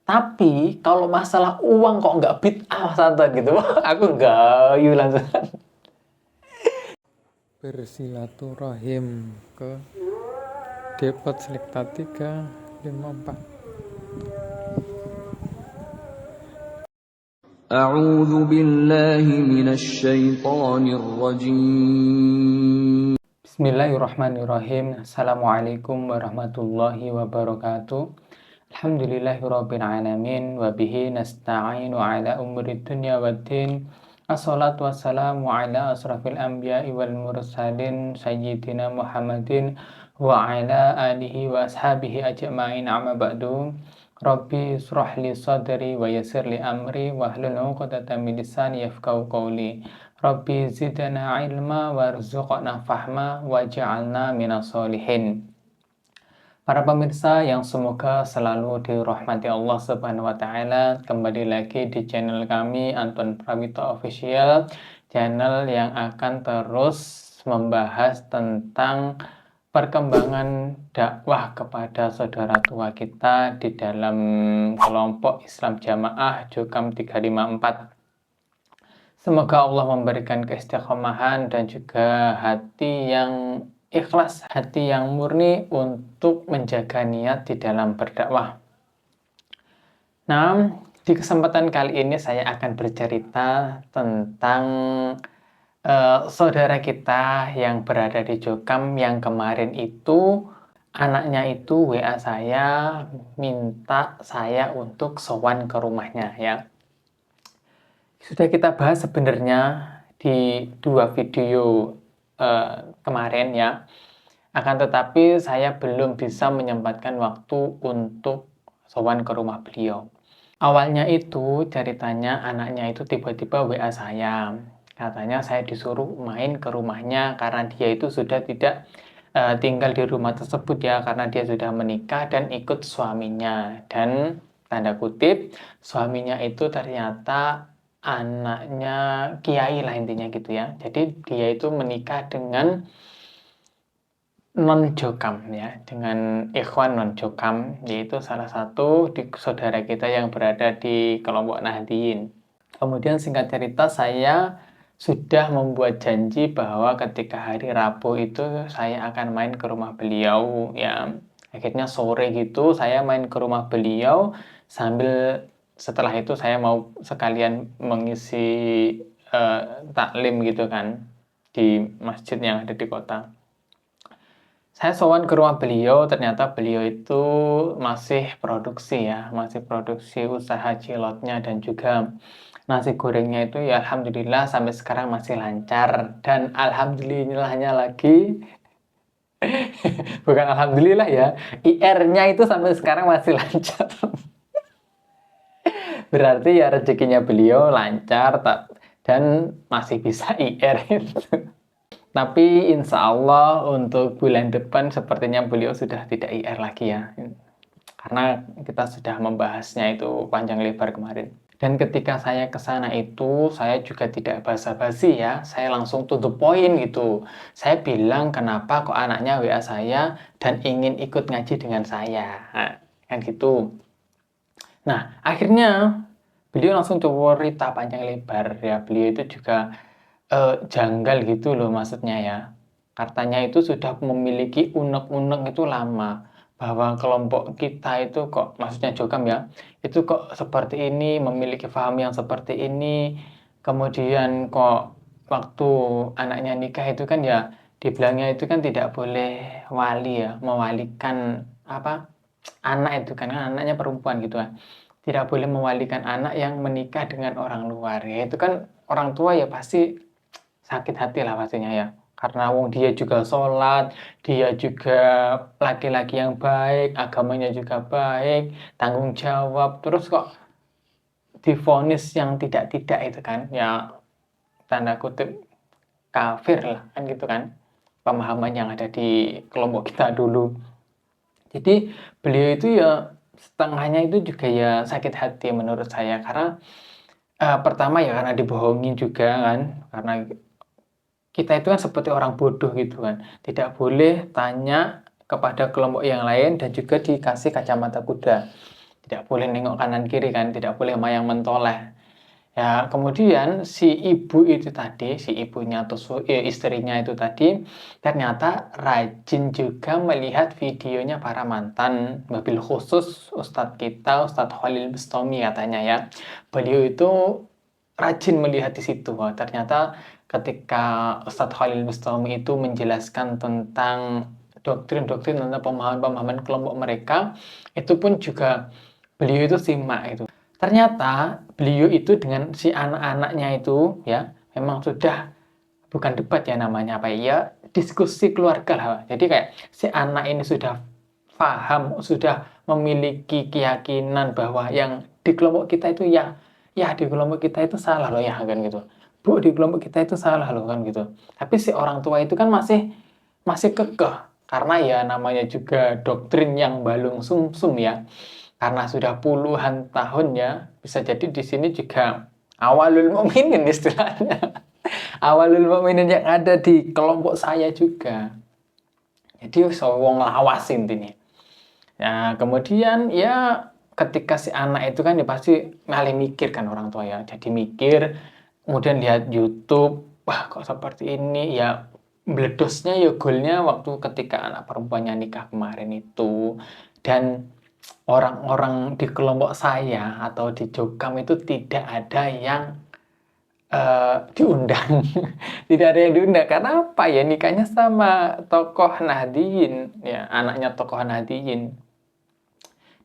Tapi kalau masalah uang kok nggak bid'ah Mas Anton gitu. Wah, aku gayu langsung. Bersilaturahim ke Depot Selekta 354. أعوذ بالله من الشيطان الرجيم. Bismillahirrahmanirrahim. Assalamualaikum warahmatullahi wabarakatuh. Alhamdulillahirabbil alamin wa bihi nasta'inu ala umuri dunya waddin. Assalatu wassalamu ala asrafil anbiya'i wal mursalin sayyidina Muhammadin wa ala alihi wa ashabihi ajma'in, amma ba'du. Rabbi israh li sadri wa yassir li amri wahlul 'uqdatam min lisani yafqahu qawli. Rabbi zidna ilma warzuqna fahma waj'alna minas solihin. Para pemirsa yang semoga selalu dirahmati Allah Subhanahu wa taala, kembali lagi di channel kami Anton Prawito Official, channel yang akan terus membahas tentang perkembangan dakwah kepada saudara tua kita di dalam kelompok Islam Jamaah Jokam 354. Semoga Allah memberikan keistiqomahan dan juga hati yang ikhlas, hati yang murni untuk menjaga niat di dalam berdakwah. Nah, di kesempatan kali ini saya akan bercerita tentang saudara kita yang berada di Jokam yang kemarin itu anaknya itu WA saya minta saya untuk sowan ke rumahnya ya. Sudah kita bahas sebenarnya di 2 video kemarin ya. Akan tetapi saya belum bisa menyempatkan waktu untuk sowan ke rumah beliau. Awalnya itu ceritanya anaknya itu tiba-tiba WA saya. Katanya saya disuruh main ke rumahnya karena dia itu sudah tidak tinggal di rumah tersebut ya, karena dia sudah menikah dan ikut suaminya. Dan tanda kutip suaminya itu ternyata anaknya kiai lah intinya gitu ya. Jadi dia itu menikah dengan non Jokam ya, dengan ikhwan non Jokam, yaitu salah satu saudara kita yang berada di kelompok Nahdien. Kemudian singkat cerita saya sudah membuat janji bahwa ketika hari Rabu itu saya akan main ke rumah beliau ya. Akhirnya sore gitu saya main ke rumah beliau sambil setelah itu saya mau sekalian mengisi taklim gitu kan di masjid yang ada di kota. Saya sowan ke rumah beliau, ternyata beliau itu masih produksi ya, masih produksi usaha ciloknya dan juga nasi gorengnya itu ya alhamdulillah sampai sekarang masih lancar. Dan alhamdulillahnya lagi, bukan alhamdulillah ya, IR-nya itu sampai sekarang masih lancar. Berarti ya rezekinya beliau lancar dan masih bisa IR itu. Tapi insya Allah untuk bulan depan sepertinya beliau sudah tidak IR lagi ya. Karena kita sudah membahasnya itu panjang lebar kemarin. Dan ketika saya ke sana itu, saya juga tidak basa-basi ya. Saya langsung to the point gitu. Saya bilang kenapa kok anaknya WA saya dan ingin ikut ngaji dengan saya. Nah, kan gitu. Nah, akhirnya beliau langsung cerita panjang lebar ya. Beliau itu juga janggal gitu loh maksudnya ya. Katanya itu sudah memiliki unek-unek itu lama. Bahwa kelompok kita itu kok, maksudnya Jokam ya, itu kok seperti ini, memiliki paham yang seperti ini. Kemudian kok waktu anaknya nikah itu kan ya, dibilangnya itu kan tidak boleh wali ya, mewalikan apa anak itu kan anaknya perempuan gitu kan. Tidak boleh mewalikan anak yang menikah dengan orang luar. Ya itu kan orang tua ya pasti sakit hati lah pastinya ya. Karena wong dia juga sholat, dia juga laki-laki yang baik, agamanya juga baik, tanggung jawab, terus kok divonis yang tidak-tidak itu kan, ya tanda kutip kafir lah kan gitu kan, pemahaman yang ada di kelompok kita dulu. Jadi beliau itu ya setengahnya itu juga ya sakit hati menurut saya, karena pertama ya karena dibohongi juga kan, karena kita itu kan seperti orang bodoh gitu kan. Tidak boleh tanya kepada kelompok yang lain dan juga dikasih kacamata kuda. tidak boleh nengok kanan kiri kan, tidak boleh mayang mentoleh. Ya, kemudian si ibu itu tadi, si ibunya atau istrinya itu tadi, ternyata rajin juga melihat videonya para mantan, mobil khusus Ustadz kita, Ustadz Khalil Bustami katanya ya. Beliau itu rajin melihat di situ. Wah, ternyata ketika Ustadz Khalil Bustami itu menjelaskan tentang doktrin-doktrin tentang pemahaman-pemahaman kelompok mereka, itu pun juga beliau itu simak itu. Ternyata beliau itu dengan si anak-anaknya itu ya memang sudah bukan debat ya namanya apa ya, diskusi keluarga lah. Jadi kayak si anak ini sudah paham, sudah memiliki keyakinan bahwa yang di kelompok kita itu ya di kelompok kita itu salah loh ya kan gitu. Bu, di kelompok kita itu salah loh kan gitu. Tapi si orang tua itu kan masih masih kekeh karena ya namanya juga doktrin yang balung sumsum ya. Karena sudah puluhan tahun ya, bisa jadi di sini juga awalul mukminin istilahnya. Awalul mukminin yang ada di kelompok saya juga. Jadi wong lawas intinya. Nah, kemudian ya ketika si anak itu kan ya pasti malah mikir kan orang tua ya. Jadi mikir, kemudian lihat YouTube, wah kok seperti ini ya, meledosnya ya goalnya waktu ketika anak perempuannya nikah kemarin itu. Dan orang-orang di kelompok saya atau di Jokam itu tidak ada yang diundang. Tidak ada yang diundang karena apa ya, nikahnya sama tokoh Nahdien ya, anaknya tokoh Nahdien.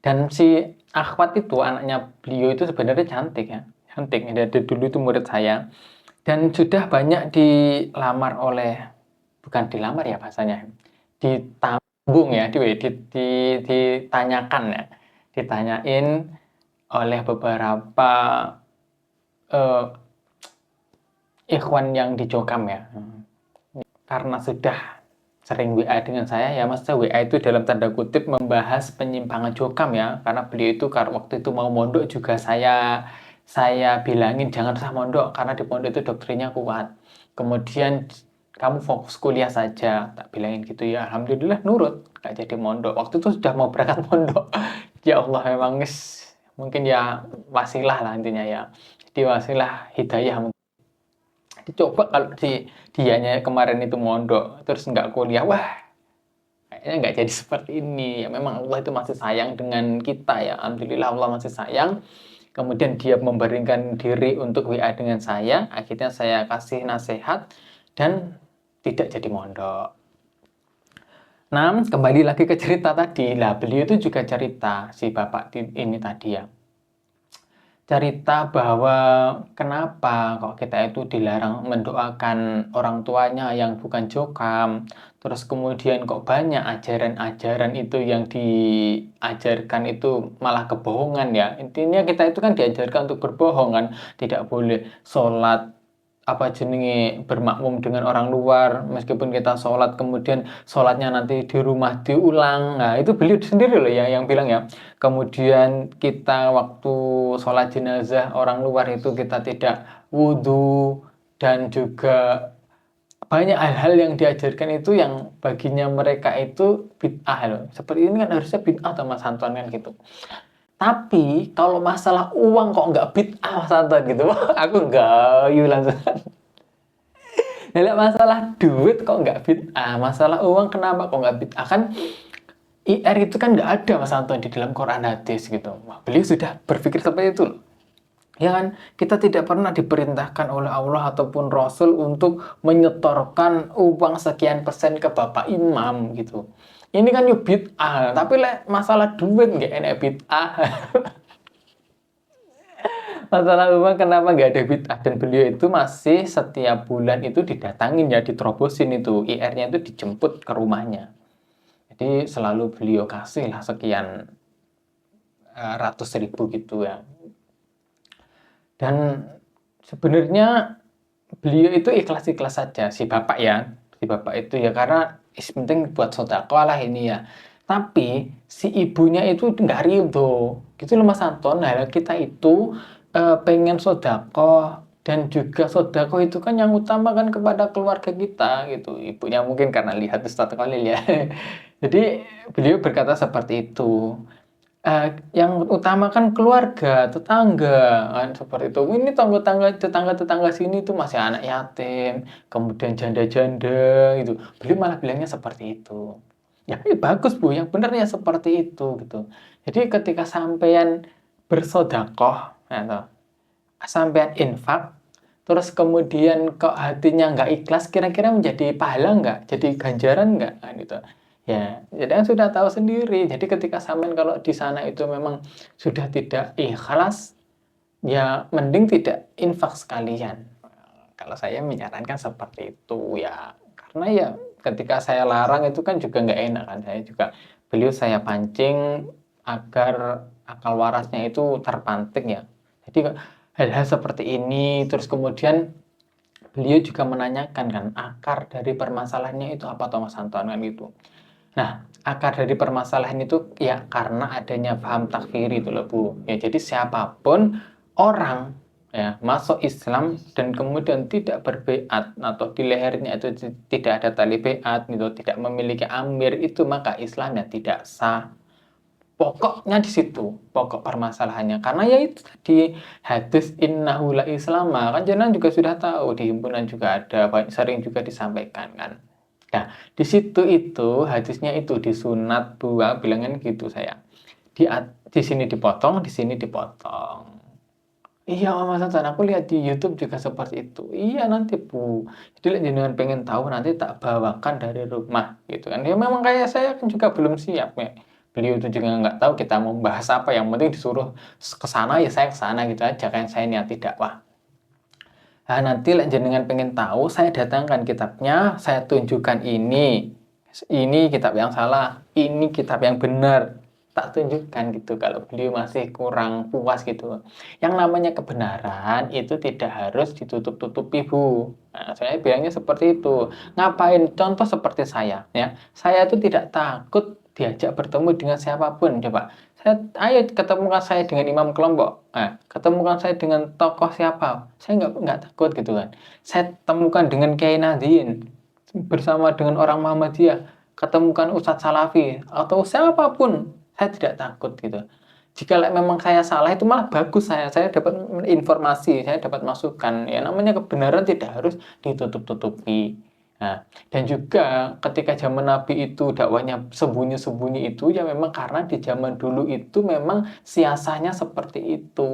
Dan si Akhwat itu anaknya beliau itu sebenarnya cantik ya, cantik. Dari dulu itu murid saya dan sudah banyak dilamar oleh, bukan dilamar ya bahasanya, ditambung ya, ditanyakan ya, ditanyain oleh beberapa eh, ikhwan yang di Jokam ya. Karena sudah sering WA dengan saya ya, maksudnya WA itu dalam tanda kutip membahas penyimpangan Jokam ya, karena beliau itu waktu itu mau mondok juga saya bilangin jangan usah mondok karena di pondok itu doktrinnya kuat. Kemudian kamu fokus kuliah saja, tak bilangin gitu ya. Alhamdulillah nurut, gak jadi mondok. Waktu itu sudah mau berangkat mondok. Ya Allah, memang mungkin ya wasilah lah intinya ya. Jadi wasilah hidayah. Dicoba kalau dianya kemarin itu mondok terus nggak kuliah, wah kayaknya nggak jadi seperti ini ya. Memang Allah itu masih sayang dengan kita ya, alhamdulillah Allah masih sayang. Kemudian dia memberikan diri untuk WA dengan saya, akhirnya saya kasih nasihat dan tidak jadi mondok. Nah, kembali lagi ke cerita tadi lah, beliau itu juga cerita si bapak ini tadi ya, cerita bahwa kenapa kok kita itu dilarang mendoakan orang tuanya yang bukan Jokam. Terus kemudian kok banyak ajaran-ajaran itu yang diajarkan itu malah kebohongan ya. Intinya kita itu kan diajarkan untuk berbohong kan. Tidak boleh sholat apa jenenge bermakmum dengan orang luar, meskipun kita sholat kemudian sholatnya nanti di rumah diulang. Nah itu beliau sendiri loh ya yang bilang ya. Kemudian kita waktu sholat jenazah orang luar itu kita tidak wudhu, dan juga banyak hal-hal yang diajarkan itu yang baginya mereka itu bid'ah loh. Seperti ini kan harusnya bid'ah atau Mas Anton kan gitu. Tapi kalau masalah uang kok nggak bid'ah Mas Anton gitu, aku gayu langsung. Nah, masalah duit kok nggak bid'ah, masalah uang kenapa kok nggak bid'ah, kan IR itu kan nggak ada Mas Anton di dalam Quran hadis gitu. Wah, beliau sudah berpikir seperti itu loh. Ya kan, kita tidak pernah diperintahkan oleh Allah ataupun Rasul untuk menyetorkan uang sekian persen ke Bapak Imam gitu. Ini kan yuk bid'ah, tapi masalah duit nggak enak bid'ah. Masalah uang kenapa nggak ada bid'ah, dan beliau itu masih setiap bulan itu didatangin ya, diterobosin itu IR-nya itu dijemput ke rumahnya. Jadi selalu beliau kasih lah sekian ratus ribu gitu ya. Dan sebenarnya beliau itu ikhlas-ikhlas saja si bapak ya, si bapak itu ya, karena penting buat sedekah lah ini ya. Tapi si ibunya itu nggak ridho gitu loh Mas Anton. Nah kita itu pengen sedekah, dan juga sedekah itu kan yang utama kan kepada keluarga kita gitu. Ibunya mungkin karena lihat Ustadz Khalil ya. Jadi beliau berkata seperti itu. Yang utama kan keluarga, tetangga kan seperti itu. Ini tetangga sini tuh masih anak yatim, kemudian janda-janda gitu. Beliau malah bilangnya seperti itu. Ya, bagus Bu, yang benernya seperti itu gitu. Jadi ketika sampean bersodakoh, ya, toh, sampean infak, terus kemudian kok hatinya nggak ikhlas, kira-kira menjadi pahala nggak? Jadi ganjaran nggak? Kan gitu. Ya, jadi kan sudah tahu sendiri. Jadi ketika sampean kalau di sana itu memang sudah tidak ikhlas, ya mending tidak infak sekalian. Kalau saya menyarankan seperti itu ya, karena ya ketika saya larang itu kan juga nggak enak kan. Beliau saya pancing agar akal warasnya itu terpantik ya. Jadi hal-hal seperti ini, terus kemudian beliau juga menanyakan kan akar dari permasalahannya itu apa Thomas Anton kan gitu. Nah, akar dari permasalahan itu ya karena adanya paham takfiri itu loh Bu. Ya jadi siapapun orang ya masuk Islam dan kemudian tidak berbaiat atau di lehernya itu tidak ada tali baiat gitu, tidak memiliki amir itu maka Islamnya tidak sah. Pokoknya di situ pokok permasalahannya. Karena ya itu tadi hadis innahu la islama kan jenengan juga sudah tahu di himpunan juga ada sering juga disampaikan kan. Nah, di situ itu hadisnya itu disunat buah bilangan gitu saya. Di sini dipotong, di sini dipotong. Iya, Mas Hasan, aku lihat di YouTube juga seperti itu. Iya, nanti Bu. Jadi jenengan pengen tahu nanti tak bawakan dari rumah gitu kan. Ya memang kayak saya kan juga belum siap ya. Beliau itu juga nggak tahu kita mau bahas apa. Yang penting disuruh ke sana ya saya ke sana gitu aja kan saya niati dakwah. Nah, nanti jenengan pengen tahu, saya datangkan kitabnya, saya tunjukkan ini. Ini kitab yang salah, ini kitab yang benar. Tak tunjukkan gitu kalau beliau masih kurang puas gitu. Yang namanya kebenaran itu tidak harus ditutup-tutupi, Bu. Nah, saya bilangnya seperti itu. Ngapain? Contoh seperti saya, ya. Saya itu tidak takut diajak bertemu dengan siapapun. Coba, ayo ketemukan saya dengan imam kelompok. Nah, ketemukan saya dengan tokoh siapa. Saya nggak takut gitu kan. Saya temukan dengan Kiai Nahdien bersama dengan orang Muhammadiyah. Ketemukan Ustadz Salafi atau siapapun. Saya tidak takut gitu. Jika memang saya salah itu malah bagus saya dapat informasi, saya dapat masukan. Ya namanya kebenaran tidak harus ditutup-tutupi. Nah, dan juga ketika zaman Nabi itu dakwahnya sembunyi-sembunyi itu ya memang karena di zaman dulu itu memang siasahnya seperti itu.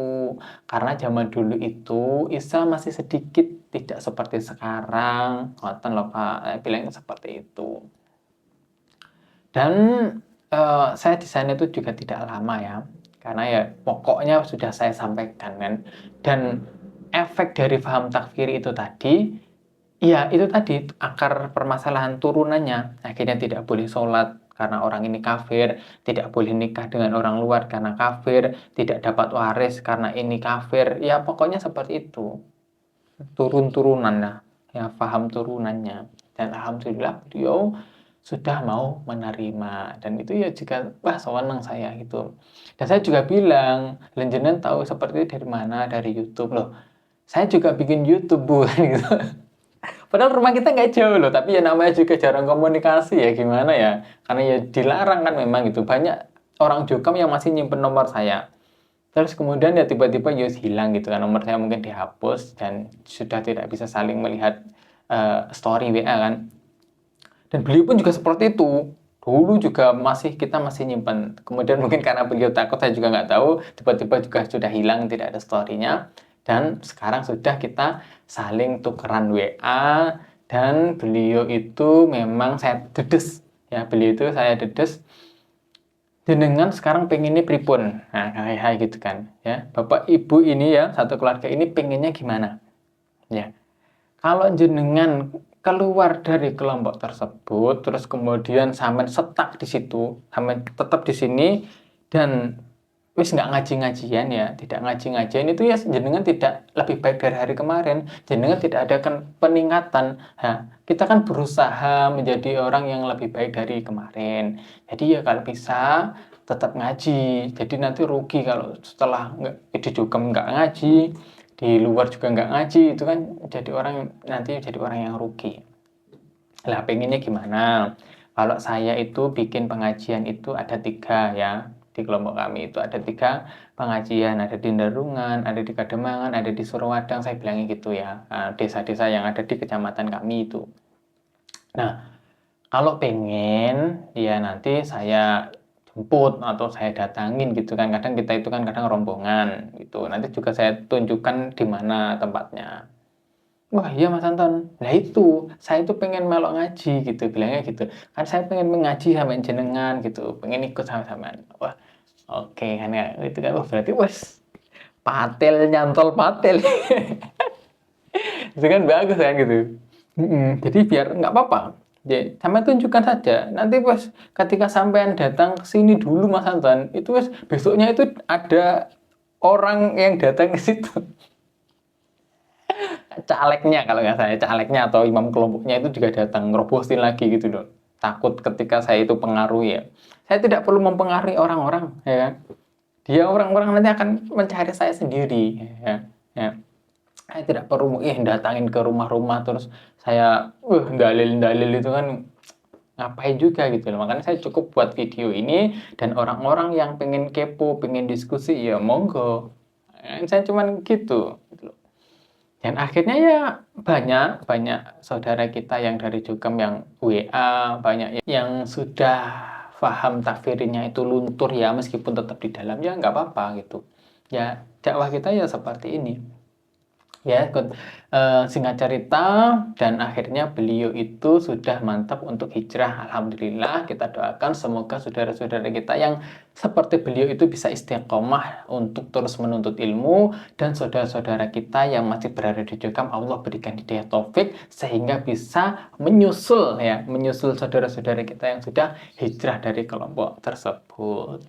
Karena zaman dulu itu Islam masih sedikit tidak seperti sekarang. Ngoten loh Pak, bilangnya seperti itu. Dan saya di sana itu juga tidak lama ya. Karena ya pokoknya sudah saya sampaikan kan. Dan efek dari paham takfiri itu tadi iya, itu tadi akar permasalahan turunannya. Akhirnya tidak boleh sholat karena orang ini kafir, tidak boleh nikah dengan orang luar karena kafir, tidak dapat waris karena ini kafir. Ya pokoknya seperti itu. Turun-turunannya, ya paham turunannya. Dan alhamdulillah beliau sudah mau menerima. Dan itu ya juga, wah sewenang saya gitu. Dan saya juga bilang, Lenjenan tahu seperti itu dari mana? Dari YouTube loh. Saya juga bikin YouTube Bu, gitu. Padahal rumah kita nggak jauh loh, tapi ya namanya juga jarang komunikasi ya gimana ya. Karena ya dilarang kan memang gitu. Banyak orang Jokam yang masih nyimpen nomor saya. Terus kemudian ya tiba-tiba ya hilang gitu kan. Nomor saya mungkin dihapus dan sudah tidak bisa saling melihat story WA kan. Dan beliau pun juga seperti itu. Dulu juga kita masih nyimpen. Kemudian mungkin karena beliau takut saya juga nggak tahu. Tiba-tiba juga sudah hilang, tidak ada story-nya. Dan sekarang sudah kita saling tukeran WA. Dan beliau itu memang saya dedes. Ya, beliau itu saya dedes. Jenengan sekarang pengennya pripun. Nah, kayak gitu kan. Ya, Bapak Ibu ini ya, satu keluarga ini pengennya gimana? Ya, kalau jenengan keluar dari kelompok tersebut, terus kemudian sampai setak di situ, sampai tetap di sini, dan wis nggak ngaji-ngajian ya, tidak ngaji-ngajian itu ya jenengan tidak lebih baik dari hari kemarin, jenengan tidak ada peningkatan. Nah, kita kan berusaha menjadi orang yang lebih baik dari kemarin. Jadi ya kalau bisa tetap ngaji. Jadi nanti rugi kalau setelah di Jogem nggak ngaji, di luar juga nggak ngaji, itu kan jadi orang nanti jadi orang yang rugi. Lah pengennya gimana? Kalau saya itu bikin pengajian itu ada 3 ya. di kelompok kami itu ada 3 pengajian, ada di Ndarungan, ada di Kademangan, ada di Suruwadang, saya bilangnya gitu ya, desa-desa yang ada di kecamatan kami itu. Nah, kalau pengen, ya nanti saya jemput atau saya datangin gitu kan, kadang kita itu kan kadang rombongan gitu, nanti juga saya tunjukkan di mana tempatnya. Wah iya Mas Anton, nah itu, saya itu pengen melok ngaji gitu, bilangnya gitu. Kan saya pengen mengaji sama jenengan gitu, pengen ikut sama-sama. Wah oke kan ya, itu kan, wah berarti wes patel nyantol patel. Itu kan bagus kan gitu. Jadi biar nggak apa-apa. Ya, sampai tunjukkan saja. Nanti wes ketika sampean datang ke sini dulu Mas Anton, itu wes besoknya itu ada orang yang datang ke situ. Calegnya kalau nggak salah, calegnya atau imam kelompoknya itu juga datang ngerobosin lagi gitu loh. Takut ketika saya itu pengaruh ya. Saya tidak perlu mempengaruhi orang-orang, ya kan. Dia orang-orang nanti akan mencari saya sendiri, ya. Ya. Saya tidak perlu datangin ke rumah-rumah terus saya dalil-dalil itu kan ngapain juga gitu loh. Makanya saya cukup buat video ini dan orang-orang yang pengen kepo, pengen diskusi ya monggo. Saya cuman gitu loh. Dan akhirnya ya banyak saudara kita yang dari Jukam yang WA, banyak yang sudah paham takfirnya itu luntur ya, meskipun tetap di dalam ya nggak apa-apa gitu. Ya dakwah kita ya seperti ini. Ya, singkat cerita dan akhirnya beliau itu sudah mantap untuk hijrah. Alhamdulillah, kita doakan semoga saudara-saudara kita yang seperti beliau itu bisa istiqomah untuk terus menuntut ilmu, dan saudara-saudara kita yang masih berada di Jokam, Allah berikan hidayah taufik sehingga bisa menyusul saudara-saudara kita yang sudah hijrah dari kelompok tersebut.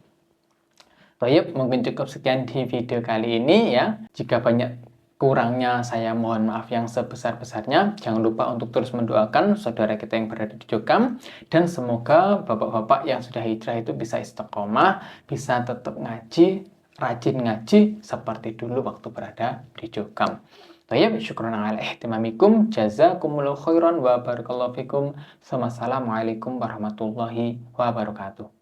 Baik, mungkin cukup sekian di video kali ini ya. Jika banyak kurangnya saya mohon maaf yang sebesar-besarnya. Jangan lupa untuk terus mendoakan saudara kita yang berada di Jokam, dan semoga bapak-bapak yang sudah hijrah itu bisa istiqomah, bisa tetap ngaji, rajin ngaji seperti dulu waktu berada di Jokam. Baik, syukran ala ihtimamikum, jazakumullahu khairan wa barakallahu fikum. Wassalamualaikum warahmatullahi wabarakatuh.